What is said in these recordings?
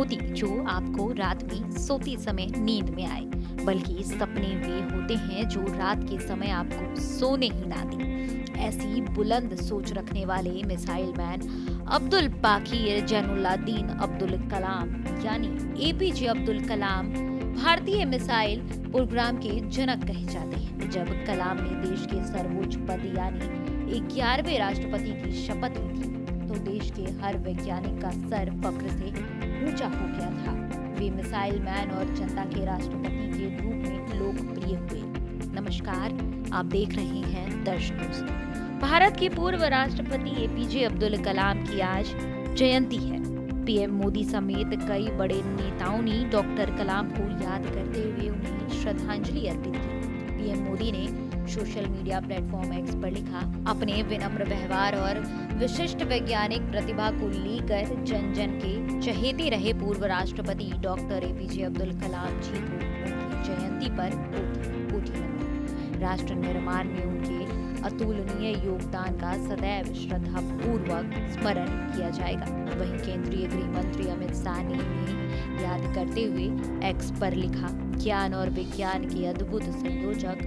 होती जो आपको रात में सोते समय नींद में आए, बल्कि सपने वे होते हैं जो रात के समय आपको सोने ही ना दें। ऐसी बुलंद सोच रखने वाले मिसाइल मैन अब्दुल बाकीर जैनुलाब्दीन अब्दुल कलाम यानी एपीजे अब्दुल कलाम भारतीय मिसाइल प्रोग्राम के जनक कहे जाते हैं। जब कलाम ने देश के सर्वोच्च पद यानी 11वें राष्ट्रपति की शपथ ली थी, तो देश के हर वैज्ञानिक का सर फख्र से ऊंचा हो गया था। वे मिसाइल मैन और जनता के राष्ट्रपति के रूप में लोकप्रिय हुए। नमस्कार, आप देख रहे हैं दर्श न्यूज। भारत के पूर्व राष्ट्रपति एपीजे अब्दुल कलाम की आज जयंती है। पीएम मोदी समेत कई बड़े नेताओं ने डॉक्टर कलाम को याद करते हुए उन्हें श्रद्धांजलि अर्पित की। पीएम मोदी ने सोशल मीडिया प्लेटफॉर्म एक्स पर लिखा, अपने विनम्र व्यवहार और विशिष्ट वैज्ञानिक प्रतिभा को लेकर जन जन के चहेते रहे पूर्व राष्ट्रपति डॉक्टर एपीजे अब्दुल कलाम जी को उनकी जयंती पर कोटि नमन। राष्ट्र निर्माण में उनके अतुलनीय योगदान का सदैव श्रद्धापूर्वक स्मरण किया जाएगा। वहीं केंद्रीय गृह मंत्री अमित शाह ने उन्हें याद करते हुए एक्स पर लिखा, ज्ञान और विज्ञान के अद्भुत संयोजक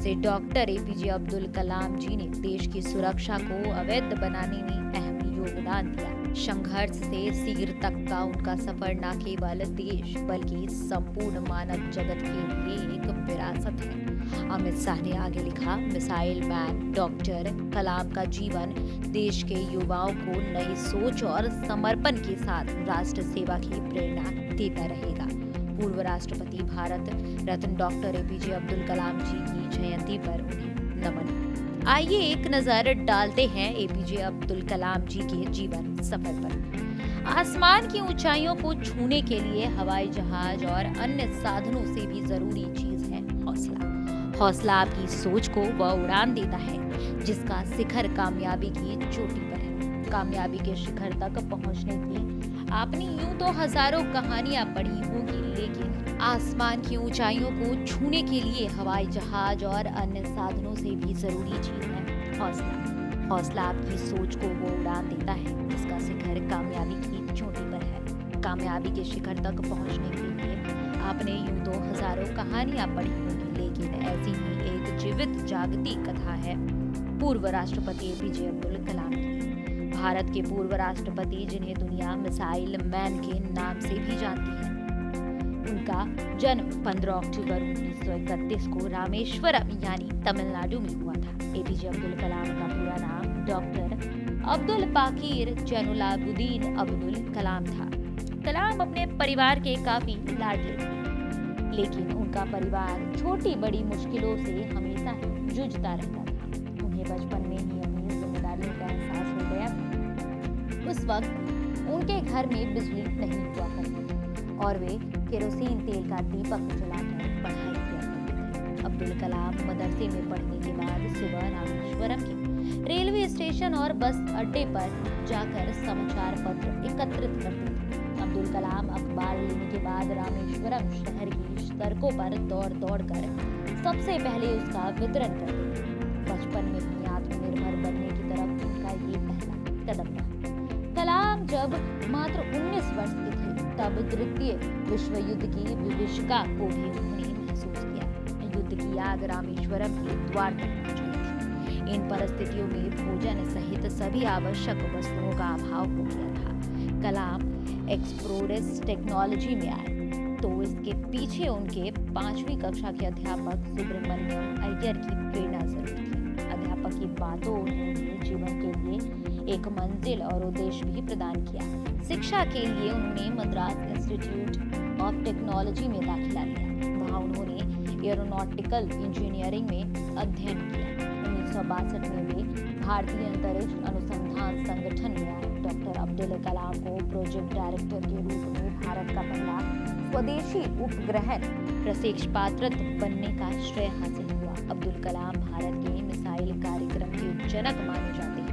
से डॉक्टर एपीजे अब्दुल कलाम जी ने देश की सुरक्षा को अवैध बनाने में अहम योगदान दिया। संघर्ष से सिर तक का उनका सफर न केवल देश बल्कि संपूर्ण मानव जगत के लिए एक विरासत है। अमित शाह ने आगे लिखा, मिसाइल मैन डॉक्टर कलाम का जीवन देश के युवाओं को नई सोच और समर्पण के साथ राष्ट्र सेवा की प्रेरणा देता रहेगा। पूर्व राष्ट्रपति भारत रत्न डॉक्टर एपीजे अब्दुल कलाम जी की जयंती पर उन्हें नमन। आइए एक नजर डालते हैं एपीजे अब्दुल कलाम जी के जीवन सफर पर। आसमान की ऊंचाइयों को छूने के लिए हवाई जहाज और अन्य साधनों से भी जरूरी चीज है हौसला। हौसला आपकी सोच को वह उड़ान देता है जिसका शिखर कामयाबी की चोटी पर है। कामयाबी के शिखर तक पहुंचने की आपने यूं तो हजारों कहानियां पढ़ी होंगी, लेकिन आसमान की ऊंचाइयों को छूने के लिए हवाई जहाज और अन्य साधनों से भी जरूरी चीज है हौसला। हौसला आपकी सोच को वो उड़ान देता है जिसका शिखर कामयाबी की चोटी पर है। कामयाबी के शिखर तक पहुंचने के लिए आपने यूं तो हजारों कहानियां पढ़ी होंगी, लेकिन ऐसी ही एक जीवित जागती कथा है पूर्व राष्ट्रपति एपीजे अब्दुल कलाम की। भारत के पूर्व राष्ट्रपति जिन्हें दुनिया मिसाइल मैन के नाम से भी जानती है। उनका जन्म 15 अक्टूबर 1931 को रामेश्वरम यानी तमिलनाडु में हुआ था। एपीजे अब्दुल कलाम का पूरा नाम डॉक्टर अब्दुल बाकीर जैनुलाब्दीन अब्दुल कलाम था। कलाम अपने परिवार के काफी लाडले थे, लेकिन उनका परिवार छोटी बड़ी मुश्किलों से हमेशा ही जूझता रहता था। उन्हें बचपन में ही अपनी जिम्मेदारियों का एहसास हो गया। उस वक्त उनके घर में बिजली नहीं हुआ करती और वे केरोसिन तेल का दीपक जलाकर पढ़ाई किया करते थे। अब्दुल कलाम मदरसे में पढ़ने के बाद सुबह रामेश्वरम के रेलवे स्टेशन और बस अड्डे पर जाकर समाचार पत्र एकत्रित करते थे। अब्दुल कलाम अखबार लेने के बाद रामेश्वरम शहर की सड़कों पर दौड़ दौड़ कर सबसे पहले उसका वितरण करते थे। बचपन में भी आत्मनिर्भर बनने की तरफ उनका ये पहला कदम था। कलाम जब मात्र 19 वर्ष के थे तब द्वितीय विश्व युद्ध की विभीषिका को भी उन्होंने महसूस किया। युद्ध की आग रामेश्वरम के द्वार तक पहुंच गई थी। इन परिस्थितियों में भोजन सहित सभी आवश्यक वस्तुओं का अभाव हो गया था। कलाम एक्सप्लोरेस टेक्नोलॉजी में आए तो इसके पीछे उनके 5वीं कक्षा के अध्यापक सुब्रमण्यम अय्यर की प्रेरणा जरूर थी। अध्यापक की बातों ने उन्हें जीवन के लिए एक मंजिल और उद्देश्य भी प्रदान किया। शिक्षा के लिए उन्होंने मद्रास इंस्टीट्यूट ऑफ टेक्नोलॉजी में दाखिला लिया। वहां उन्होंने एरोनॉटिकल इंजीनियरिंग में अध्ययन किया। 1962 में वे भारतीय अंतरिक्ष अनुसंधान संगठन में आए। डॉक्टर अब्दुल कलाम को प्रोजेक्ट डायरेक्टर के रूप में भारत का पहला स्वदेशी उपग्रह प्रक्षेपात्र बनने का श्रेय हासिल हुआ। अब्दुल कलाम भारत के मिसाइल कार्यक्रम के जनक माने जाते हैं।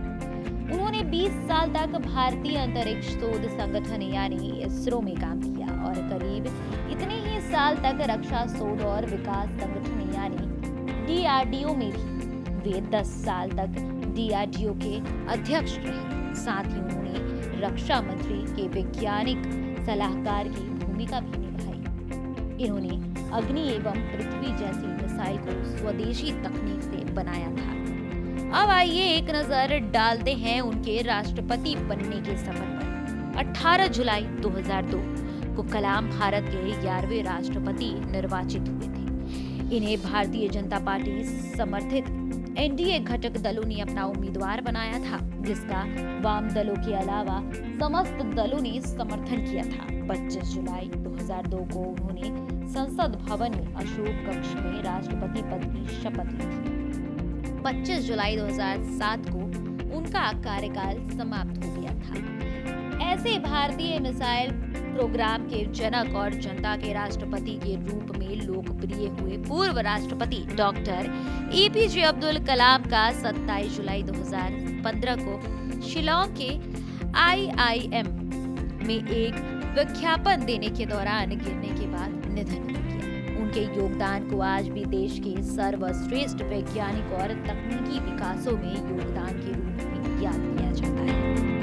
उन्होंने 20 साल तक भारतीय अंतरिक्ष शोध संगठन यानी इसरो में काम किया और करीब इतने ही साल तक रक्षा शोध और विकास संगठन यानी डीआरडीओ में भी वे 10 साल तक डीआरडीओ के अध्यक्ष रहे। साथ ही उन्होंने रक्षा मंत्री के वैज्ञानिक सलाहकार की भूमिका भी निभाई। इन्होंने अग्नि एवं पृथ्वी जैसी मिसाइल को स्वदेशी तकनीक से बनाया था। अब आइए एक नजर डालते हैं उनके राष्ट्रपति बनने के सफर पर। 18 जुलाई 2002 को कलाम भारत के 11वें राष्ट्रपति निर्वाचित हुए थे। इन्हें भारतीय जनता पार्टी समर्थित एनडीए घटक दलों ने अपना उम्मीदवार बनाया था, जिसका वाम दलों के अलावा समस्त दलों ने समर्थन किया था। 25 जुलाई 2002 को उन्होंने संसद भवन में अशोक कक्ष में राष्ट्रपति पद की शपथ ली थी। 25 जुलाई 2007 को उनका कार्यकाल समाप्त हो गया था। ऐसे भारतीय मिसाइल प्रोग्राम के जनक और जनता के राष्ट्रपति के रूप में लोकप्रिय हुए पूर्व राष्ट्रपति डॉक्टर एपीजे अब्दुल कलाम का 27 जुलाई 2015 को शिलांग के आईआईएम में एक विज्ञापन देने के दौरान गिरने के बाद निधन हो गया। उनके योगदान को आज भी देश के सर्वश्रेष्ठ वैज्ञानिक और तकनीकी विकासों में योगदान के रूप में याद किया जाता है।